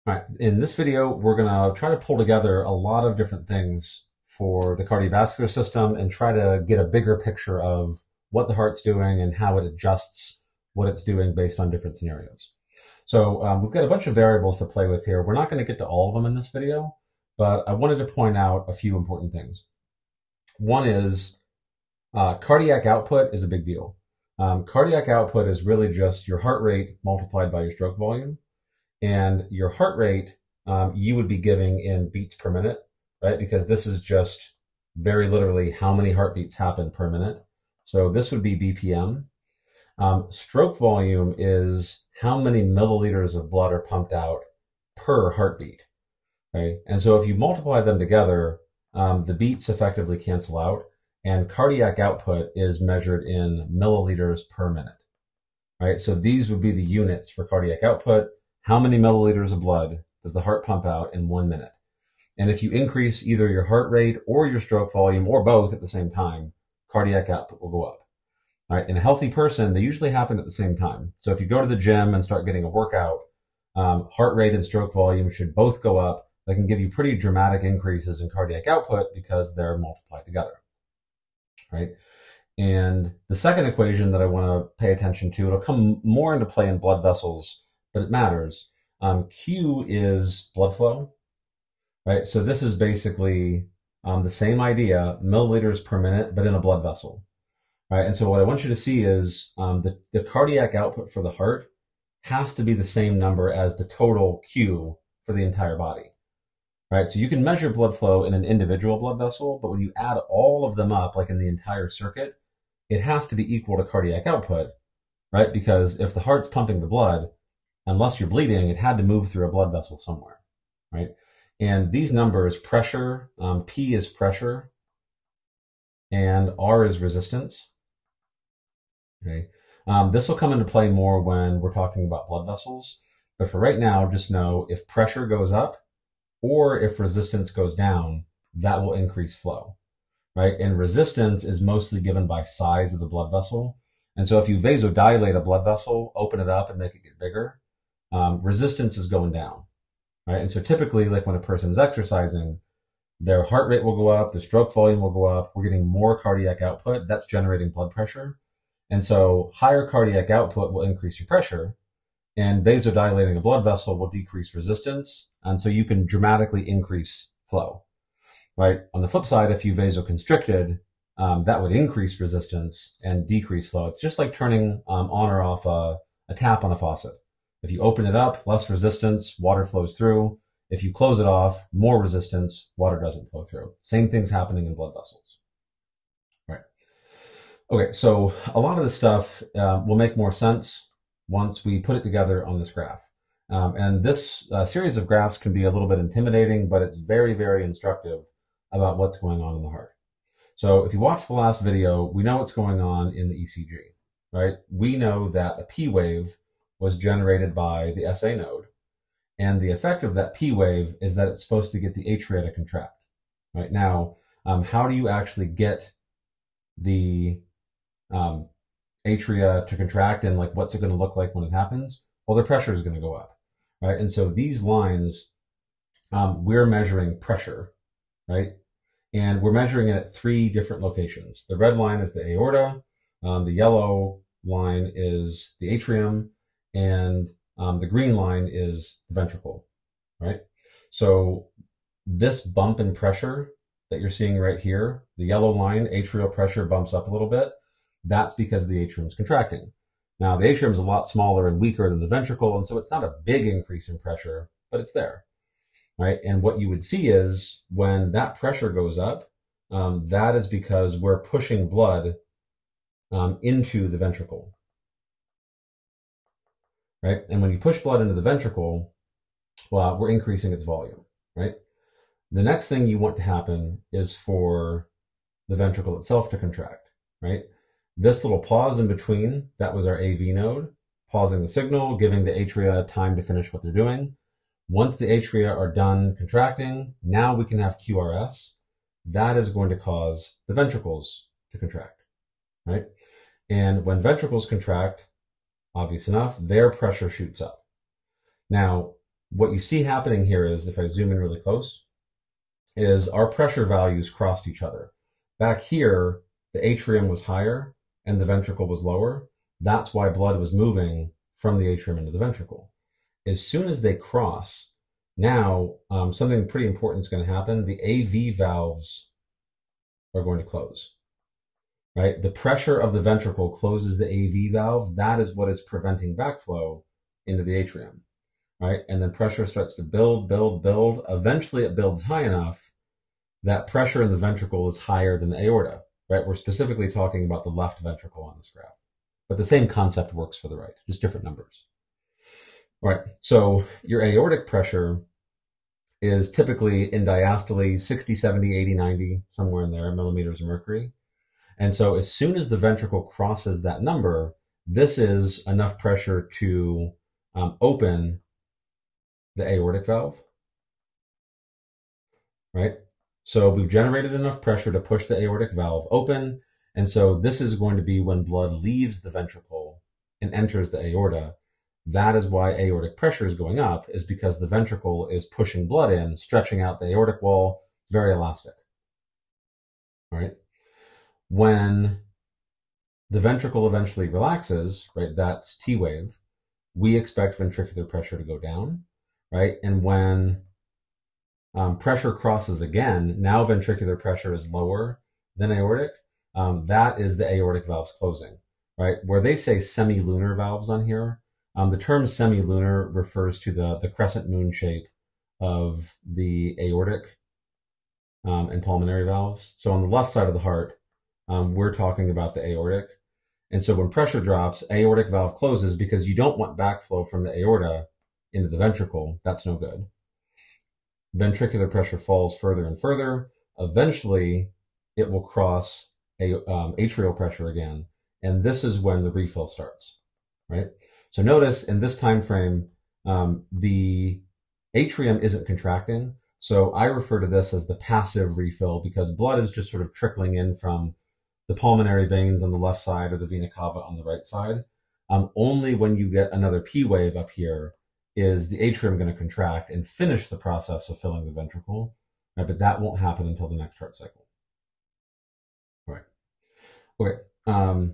All right, in this video, we're going to try to pull together a lot of different things for the cardiovascular system and try to get a bigger picture of what the heart's doing and how it adjusts what it's doing based on different scenarios. So we've got a bunch of variables to play with here. We're not going to get to all of them in this video, but I wanted to point out a few important things. One is cardiac output is a big deal. Cardiac output is really just your heart rate multiplied by your stroke volume. And your heart rate, you would be giving in beats per minute, right? Because this is just very literally how many heartbeats happen per minute. So this would be BPM. Stroke volume is how many milliliters of blood are pumped out per heartbeat, right? And so if you multiply them together, the beats effectively cancel out, and cardiac output is measured in milliliters per minute, right? So these would be the units for cardiac output. How many milliliters of blood does the heart pump out in 1 minute? And if you increase either your heart rate or your stroke volume or both at the same time, cardiac output will go up. All right, in a healthy person, they usually happen at the same time. So if you go to the gym and start getting a workout, heart rate and stroke volume should both go up. That can give you pretty dramatic increases in cardiac output because they're multiplied together, right? And the second equation that I want to pay attention to, it'll come more into play in blood vessels, but it matters. Q is blood flow, right? So this is basically the same idea, milliliters per minute, but in a blood vessel, right? And so what I want you to see is the cardiac output for the heart has to be the same number as the total Q for the entire body, right? So you can measure blood flow in an individual blood vessel, but when you add all of them up, like in the entire circuit, it has to be equal to cardiac output, right? Because if the heart's pumping the blood, unless you're bleeding, it had to move through a blood vessel somewhere, right? And these numbers, pressure, P is pressure, and R is resistance, okay? This will come into play more when we're talking about blood vessels, but for right now, just know if pressure goes up or if resistance goes down, that will increase flow, right? And resistance is mostly given by size of the blood vessel. And so if you vasodilate a blood vessel, open it up and make it get bigger, resistance is going down, right? And so typically, like when a person is exercising, their heart rate will go up, the stroke volume will go up, we're getting more cardiac output, that's generating blood pressure. And so higher cardiac output will increase your pressure, and vasodilating a blood vessel will decrease resistance, and so you can dramatically increase flow, right? On the flip side, if you vasoconstricted, that would increase resistance and decrease flow. It's just like turning on or off a tap on a faucet. If you open it up, less resistance, water flows through. If you close it off, more resistance, water doesn't flow through. Same thing's happening in blood vessels. Right. Okay, so a lot of this stuff will make more sense once we put it together on this graph. And this series of graphs can be a little bit intimidating, but it's very, very instructive about what's going on in the heart. So if you watched the last video, we know what's going on in the ECG, right? We know that a P wave was generated by the SA node. And the effect of that P wave is that it's supposed to get the atria to contract. Right now, how do you actually get the atria to contract, and like what's it going to look like when it happens? Well, the pressure is going to go up, right? And so these lines, we're measuring pressure, right? And we're measuring it at 3 different locations. The red line is the aorta, the yellow line is the atrium, and the green line is the ventricle, right? So this bump in pressure that you're seeing right here, the yellow line, atrial pressure bumps up a little bit. That's because the atrium is contracting. Now, the atrium is a lot smaller and weaker than the ventricle, and so it's not a big increase in pressure, but it's there, right? And what you would see is when that pressure goes up, that is because we're pushing blood into the ventricle. Right? And when you push blood into the ventricle, well, we're increasing its volume, right? The next thing you want to happen is for the ventricle itself to contract, right? This little pause in between, that was our AV node, pausing the signal, giving the atria time to finish what they're doing. Once the atria are done contracting, now we can have QRS. That is going to cause the ventricles to contract, right? And when ventricles contract, obvious enough, their pressure shoots up. Now, what you see happening here is, if I zoom in really close, is our pressure values crossed each other. Back here, the atrium was higher and the ventricle was lower. That's why blood was moving from the atrium into the ventricle. As soon as they cross, now something pretty important is going to happen. The AV valves are going to close, right? The pressure of the ventricle closes the AV valve. That is what is preventing backflow into the atrium, right? And then pressure starts to build, build, build. Eventually it builds high enough that pressure in the ventricle is higher than the aorta, right? We're specifically talking about the left ventricle on this graph. But the same concept works for the right, just different numbers. All right, so your aortic pressure is typically in diastole 60, 70, 80, 90, somewhere in there, millimeters of mercury. And so as soon as the ventricle crosses that number, this is enough pressure to open the aortic valve, right? So we've generated enough pressure to push the aortic valve open. And so this is going to be when blood leaves the ventricle and enters the aorta. That is why aortic pressure is going up, is because the ventricle is pushing blood in, stretching out the aortic wall. It's very elastic. All right. When the ventricle eventually relaxes, right, that's T wave, we expect ventricular pressure to go down, right? And when pressure crosses again, now ventricular pressure is lower than aortic. That is the aortic valves closing, right? Where they say semilunar valves on here, the term semilunar refers to the crescent moon shape of the aortic and pulmonary valves. So on the left side of the heart, we're talking about the aortic. And so when pressure drops, aortic valve closes because you don't want backflow from the aorta into the ventricle. That's no good. Ventricular pressure falls further and further. Eventually, it will cross atrial pressure again. And this is when the refill starts, right? So notice in this time frame, the atrium isn't contracting. So I refer to this as the passive refill because blood is just sort of trickling in from the pulmonary veins on the left side or the vena cava on the right side. Only when you get another P wave up here is the atrium going to contract and finish the process of filling the ventricle, right? But that won't happen until the next heart cycle. All right. Okay. All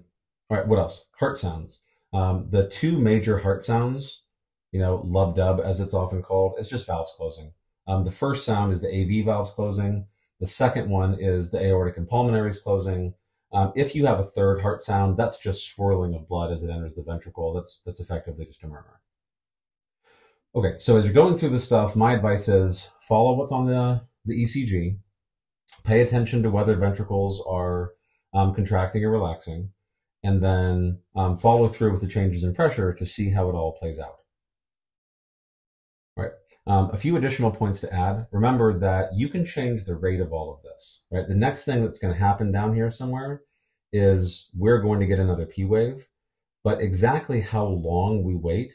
right. What else? Heart sounds. The two major heart sounds, lub-dub as it's often called, it's just valves closing. The first sound is the AV valves closing. The second one is the aortic and pulmonaries closing. If you have a third heart sound, that's just swirling of blood as it enters the ventricle. That's effectively just a murmur. Okay, so as you're going through this stuff, my advice is follow what's on the ECG. Pay attention to whether ventricles are contracting or relaxing, and then follow through with the changes in pressure to see how it all plays out. Right. A few additional points to add. Remember that you can change the rate of all of this. Right. The next thing that's going to happen down here somewhere is we're going to get another P wave, but exactly how long we wait,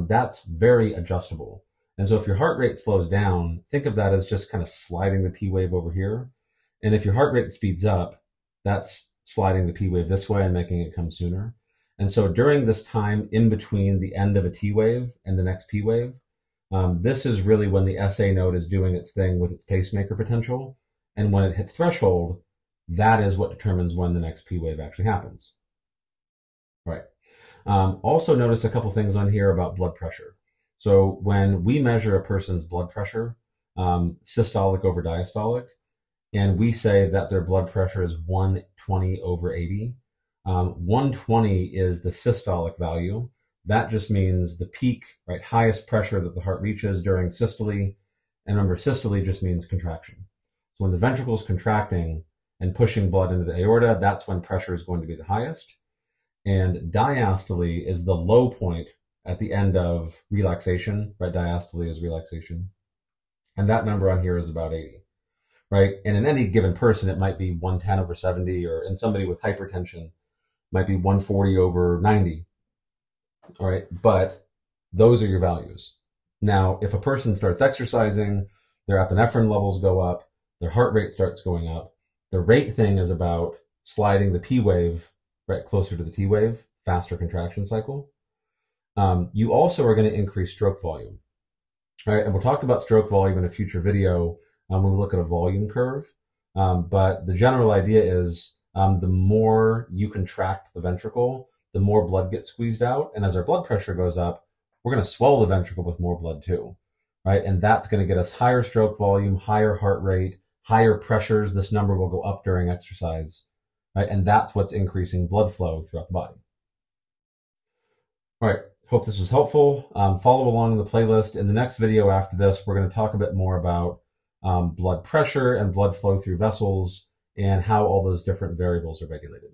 that's very adjustable. And so if your heart rate slows down, think of that as just kind of sliding the P wave over here. And if your heart rate speeds up, that's sliding the P wave this way and making it come sooner. And so during this time in between the end of a T wave and the next P wave, this is really when the SA node is doing its thing with its pacemaker potential. And when it hits threshold, that is what determines when the next P wave actually happens. Right. Also notice a couple things on here about blood pressure. So when we measure a person's blood pressure, systolic over diastolic, and we say that their blood pressure is 120 over 80, 120 is the systolic value. That just means the peak, right, highest pressure that the heart reaches during systole. And remember, systole just means contraction. So when the ventricle is contracting and pushing blood into the aorta, that's when pressure is going to be the highest. And diastole is the low point at the end of relaxation, right? Diastole is relaxation. And that number on here is about 80, right? And in any given person, it might be 110 over 70, or in somebody with hypertension, might be 140 over 90. All right. But those are your values. Now, if a person starts exercising, their epinephrine levels go up, their heart rate starts going up. The rate thing is about sliding the P wave right closer to the T wave, faster contraction cycle. You also are going to increase stroke volume. All right, and we'll talk about stroke volume in a future video when we look at a volume curve. But the general idea is the more you contract the ventricle, the more blood gets squeezed out. And as our blood pressure goes up, we're going to swell the ventricle with more blood too, right? And that's going to get us higher stroke volume, higher heart rate, higher pressures. This number will go up during exercise, right? And that's what's increasing blood flow throughout the body. All right. Hope this was helpful. Follow along in the playlist. In the next video after this, we're going to talk a bit more about blood pressure and blood flow through vessels and how all those different variables are regulated.